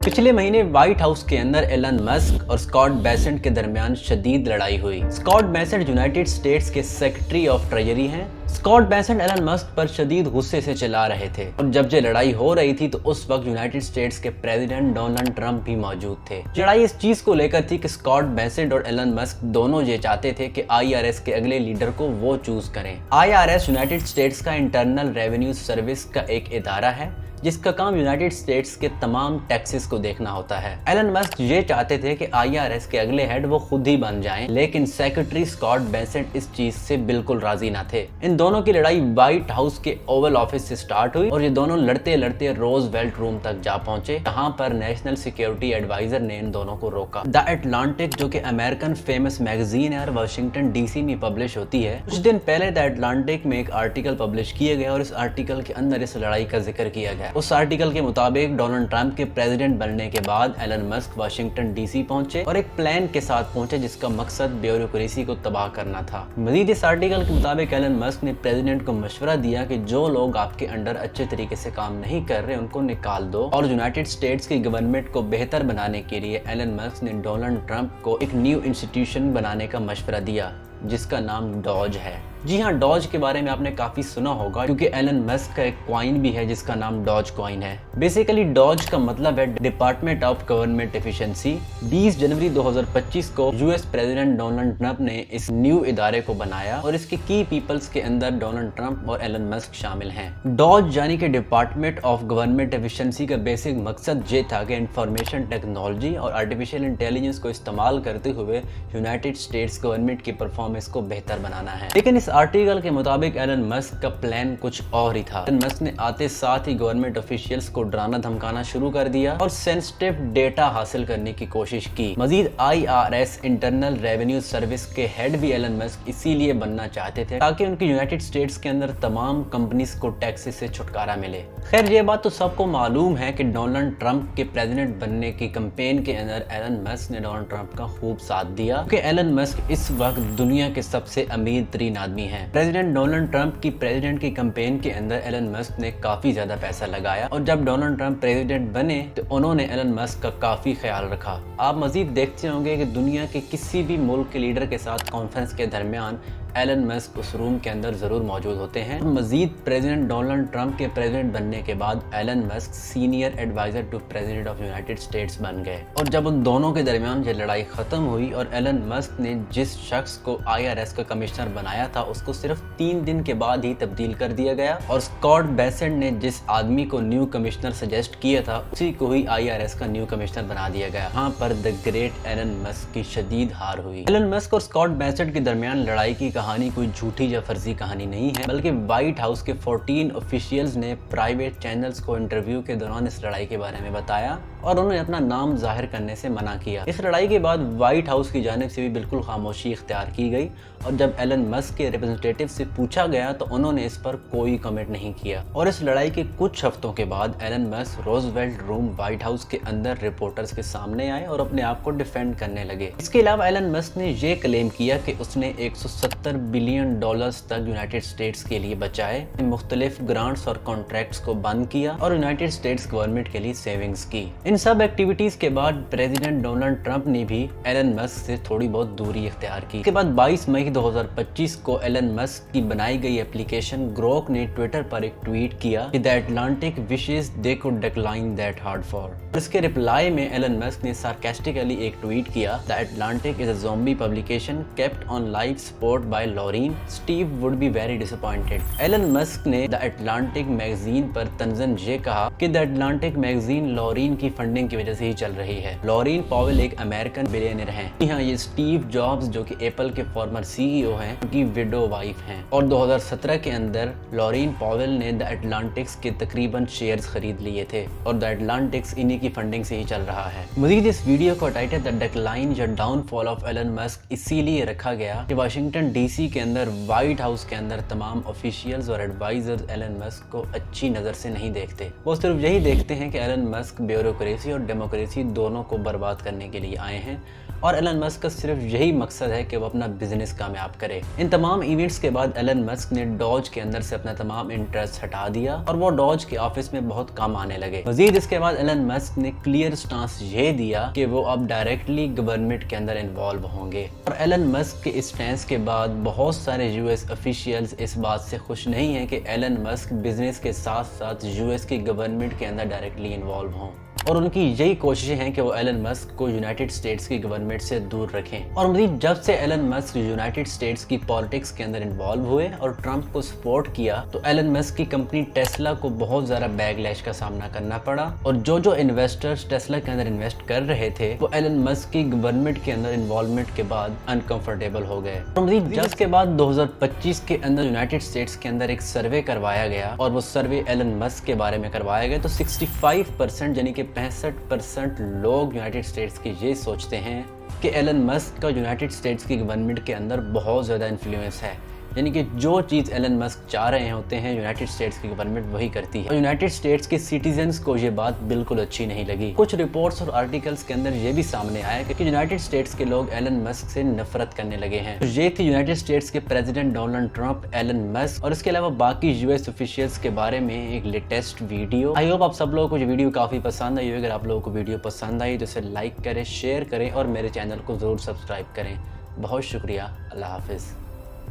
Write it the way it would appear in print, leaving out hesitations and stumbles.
पिछले महीने white House के अंदर एलन मस्क और स्कॉट बेसेंट के दरमियान शदीद लड़ाई हुई। स्कॉट बेसेंट यूनाइटेड स्टेट्स के सेक्रेटरी ऑफ ट्रेजरी हैं। स्कॉट बेसेंट एलन मस्क पर शदीद गुस्से से चिल्ला रहे थे और जब ये लड़ाई हो रही थी तो उस वक्त यूनाइटेड स्टेट्स के प्रेसिडेंट डोनाल्ड ट्रंप भी मौजूद थे। लड़ाई इस चीज को लेकर थी कि स्कॉट बेसेंट और एलन मस्क दोनों ये चाहते थे कि IRS के अगले लीडर को वो चूज करें। IRS यूनाइटेड स्टेट्स का इंटरनल रेवेन्यू सर्विस का एक इदारा है जिसका काम यूनाइटेड स्टेट्स के तमाम टैक्सेस को देखना होता है। एलन मस्क ये चाहते थे कि IRS के अगले हेड वो खुद ही बन जाएं, लेकिन सेक्रेटरी स्कॉट बेसेंट इस चीज से बिल्कुल राजी ना थे। इन दोनों की लड़ाई व्हाइट हाउस के ओवल ऑफिस से स्टार्ट हुई और ये दोनों लड़ते लड़ते रोजवेल्ट रूम तक जा पहुंचे, जहां पर नेशनल सिक्योरिटी एडवाइजर ने इन दोनों को रोका। द अटलांटिक, जो कि अमेरिकन फेमस मैगजीन है और वाशिंगटन DC में पब्लिश होती है, कुछ दिन पहले द अटलांटिक में एक आर्टिकल पब्लिश किया गया और इस आर्टिकल के अंदर इस लड़ाई का जिक्र किया गया। उस आर्टिकल के मुताबिक डोनाल्ड ट्रंप के प्रेसिडेंट बनने के बाद एलन मस्क वाशिंगटन DC पहुंचे और एक प्लान के साथ पहुंचे जिसका मकसद ब्यूरोक्रेसी को तबाह करना था। मजीद इस आर्टिकल के मुताबिक एलन मस्क ने प्रेसिडेंट को मशवरा दिया कि जो लोग आपके अंडर अच्छे तरीके से काम नहीं कर रहे उनको निकाल दो, और यूनाइटेड स्टेट्स की गवर्नमेंट को बेहतर बनाने के लिए एलन मस्क ने डोनाल्ड ट्रंप को एक न्यू इंस्टीट्यूशन बनाने का मशवरा दिया जिसका नाम डॉज है। जी हाँ, डॉज के बारे में आपने काफी सुना होगा क्योंकि एलन मस्क का एक कॉइन भी है जिसका नाम डॉज कॉइन है। बेसिकली डॉज का मतलब है डिपार्टमेंट ऑफ गवर्नमेंट एफिशिएंसी। 20 जनवरी 2025 को US प्रेसिडेंट डोनाल्ड ट्रंप ने इस न्यू इदारे को बनाया और इसके की पीपल्स के अंदर डोनाल्ड ट्रंप और एलन मस्क शामिल हैं। डॉज यानी कि डिपार्टमेंट ऑफ गवर्नमेंट एफिशिएंसी का बेसिक मकसद ये था कि इंफॉर्मेशन टेक्नोलॉजी और आर्टिफिशियल इंटेलिजेंस को इस्तेमाल करते हुए यूनाइटेड स्टेट्स गवर्नमेंट की परफॉर्मेंस को बेहतर बनाना है। लेकिन इस आर्टिकल के मुताबिक एलन मस्क का प्लान कुछ और ही था। एलन मस्क ने आते साथ ही गवर्नमेंट ऑफिशियल्स को डराना धमकाना शुरू कर दिया और सेंसिटिव डेटा हासिल करने की कोशिश की। मजीद IRS इंटरनल रेवेन्यू सर्विस के हेड भी एलन मस्क इसीलिए बनना चाहते थे ताकि उनकी यूनाइटेड स्टेट्स के अंदर तमाम कंपनीज को टैक्सेस से छुटकारा मिले। खैर, ये बात तो सबको मालूम है कि डोनाल्ड ट्रंप के प्रेसिडेंट बनने की कैंपेन के अंदर एलन मस्क ने डोनाल्ड ट्रंप का खूब साथ दिया क्योंकि एलन मस्क इस वक्त दुनिया के सबसे अमीर तरीन आदमी हैं। प्रेसिडेंट डोनाल्ड ट्रंप की प्रेसिडेंट की कैंपेन के अंदर एलन मस्क ने काफी ज्यादा पैसा लगाया और जब डोनाल्ड ट्रंप प्रेसिडेंट बने तो उन्होंने एलन मस्क का काफी ख्याल रखा। आप मजीद देखते होंगे कि दुनिया के किसी भी मुल्क के लीडर के साथ कॉन्फ्रेंस के दरमियान एलन मस्क उस रूम के अंदर जरूर मौजूद होते हैं। मजीद प्रेसिडेंट डोनाल्ड ट्रंप के प्रेसिडेंट बनने के बाद Elon Musk senior adviser to president of United States बन गए और जब उन दोनों के दरमियान ये लड़ाई खत्म हुई और एलन मस्क ने जिस शख्स को IRS का कमिश्नर बनाया था उसको सिर्फ 3 दिन के बाद ही तब्दील कर दिया गया और स्कॉट बेसेंट ने जिस आदमी को न्यू कमिश्नर सजेस्ट किया था उसी को ही IRS का न्यू कमिश्नर बना दिया गया। यहाँ पर द ग्रेट एलन मस्क की शदीद हार हुई। एलन मस्क और स्कॉट बेसेंट के दरमियान लड़ाई की कहानी कोई झूठी या फर्जी कहानी नहीं है, बल्कि व्हाइट हाउस के 14 ऑफिशियल्स ने प्राइवेट चैनल्स को इंटरव्यू के दौरान इस लड़ाई के बारे में बताया और उन्होंने अपना नाम जाहिर करने से मना किया। इस लड़ाई के बाद व्हाइट हाउस की जानिब से भी बिल्कुल खामोशी इख्तियार की गई और जब एलन मस्क के रिप्रेजेंटेटिव से पूछा गया तो उन्होंने इस पर कोई कमेंट नहीं किया। और इस लड़ाई के कुछ हफ्तों के बाद Elon Musk Roosevelt room White House के अंदर रिपोर्टर्स के सामने आए और अपने आप को डिफेंड करने लगे। इसके अलावा एलन मस्क ने यह क्लेम किया कि उसने 170 बिलियन डॉलर्स तक यूनाइटेड स्टेट्स के लिए बचाए, मुख्तलिफ ग्रांट्स और कॉन्ट्रैक्ट्स को बंद किया और यूनाइटेड स्टेट्स गवर्नमेंट के लिए सेविंग्स की। इन सब एक्टिविटीज के बाद प्रेसिडेंट डोनाल्ड ट्रंप ने भी एलन मस्क से थोड़ी बहुत दूरी इख्तियार की। इसके बाद 22 मई 2025 को एलन मस्क की बनाई गई एप्लीकेशन ग्रोक ने ट्विटर पर एक ट्वीट किया कि the Atlantic wishes they could decline that hard for. इसके रिप्लाई में एलन मस्क ने सार्कास्टिकली एक ट्वीट किया, the Atlantic is a zombie publication kept on life support by Laurene, Steve would be very disappointed. Elon Musk ने the Atlantic magazine पर तंजन ये कहा कि द अटलांटिक मैगजीन लॉरीन की फंडिंग की वजह से ही चल रही है। लॉरीन पॉवेल एक अमेरिकन बिलियनर हैं। यहाँ ये स्टीव जॉब्स जो कि एप्पल के फॉर्मर CEO हैं, उनकी विडो वाइफ हैं और 2017 के अंदर लॉरीन पॉवेल ने द अटलांटिक्स के तकरीबन शेयर्स खरीद लिए थे और द अटलांटिक्स इन्हीं की फंडिंग से ही चल रहा है। मजीद इस वीडियो का टाइटल द डिक्लाइन या डाउनफॉल ऑफ एलन मस्क इसीलिए रखा गया कि वाशिंगटन DC के अंदर व्हाइट हाउस के अंदर तमाम ऑफिशियल्स और एडवाइजर्स एलन मस्क को अच्छी नजर से नहीं देखते। वो सिर्फ यही देखते हैं कि एलन मस्क ब्यूरोक्रेसी डेमोक्रेसी और डेमोक्रेसी दोनों को बर्बाद करने के लिए आए हैं और एलन मस्क का सिर्फ यही मकसद है कि वो अपना बिजनेस कामयाब करे। इन तमाम इवेंट्स के बाद एलन मस्क ने डॉज के अंदर से अपना तमाम इंटरेस्ट हटा दिया और वो डॉज के ऑफिस में बहुत कम आने लगे। मजीद इसके बाद एलन मस्क ने क्लियर स्टांस ये दिया कि वो अब डायरेक्टली गवर्नमेंट के अंदर इन्वॉल्व होंगे। और एलन मस्क के इस स्टैंस के बाद बहुत सारे यूएस ऑफिशियल्स इस बात से खुश नहीं है कि एलन मस्क बिजनेस के साथ साथ यूएस की गवर्नमेंट के अंदर डायरेक्टली इन्वॉल्व हों और उनकी यही कोशिशें हैं कि वो एलन मस्क को यूनाइटेड स्टेट्स की गवर्नमेंट से दूर रखें। और मजीद जब से एलन मस्क यूनाइटेड स्टेट्स की पॉलिटिक्स के अंदर इन्वॉल्व हुए और ट्रंप को सपोर्ट किया तो एलन मस्क की कंपनी टेस्ला को बहुत ज़्यादा बैकलैश का सामना करना पड़ा और जो इन्वेस्टर्स टेस्ला के अंदर इन्वेस्ट कर रहे थे वो एलन मस्क की गवर्नमेंट के अंदर इन्वॉल्वमेंट के बाद अनकंफर्टेबल हो गए। और मजीद जब के बाद 2025 के अंदर यूनाइटेड स्टेट्स के अंदर एक सर्वे करवाया गया और वो सर्वे एलन मस्क के बारे में करवाया गया तो 65% यानी कि 65% लोग यूनाइटेड स्टेट्स के ये सोचते हैं कि एलन मस्क का यूनाइटेड स्टेट्स की गवर्नमेंट के अंदर बहुत ज़्यादा इन्फ्लुएंस है, यानी कि जो चीज़ एलन मस्क चाह रहे होते हैं यूनाइटेड स्टेट्स की गवर्नमेंट वही करती है। और यूनाइटेड स्टेट्स के सिटीजन्स को ये बात बिल्कुल अच्छी नहीं लगी। कुछ रिपोर्ट्स और आर्टिकल्स के अंदर ये भी सामने आया कि यूनाइटेड स्टेट्स के लोग एलन मस्क से नफरत करने लगे हैं। तो ये थी यूनाइटेड स्टेट्स के president Donald Trump, Elon Musk और इसके अलावा बाकी यूएस ऑफिशियल्स के बारे में एक लेटेस्ट वीडियो। आई होप आप सब लोगों को ये वीडियो काफ़ी पसंद आई। अगर आप लोगों को वीडियो पसंद आई तो इसे लाइक करें, शेयर करें और मेरे चैनल को ज़रूर सब्सक्राइब करें। बहुत शुक्रिया। अल्लाह हाफिज़।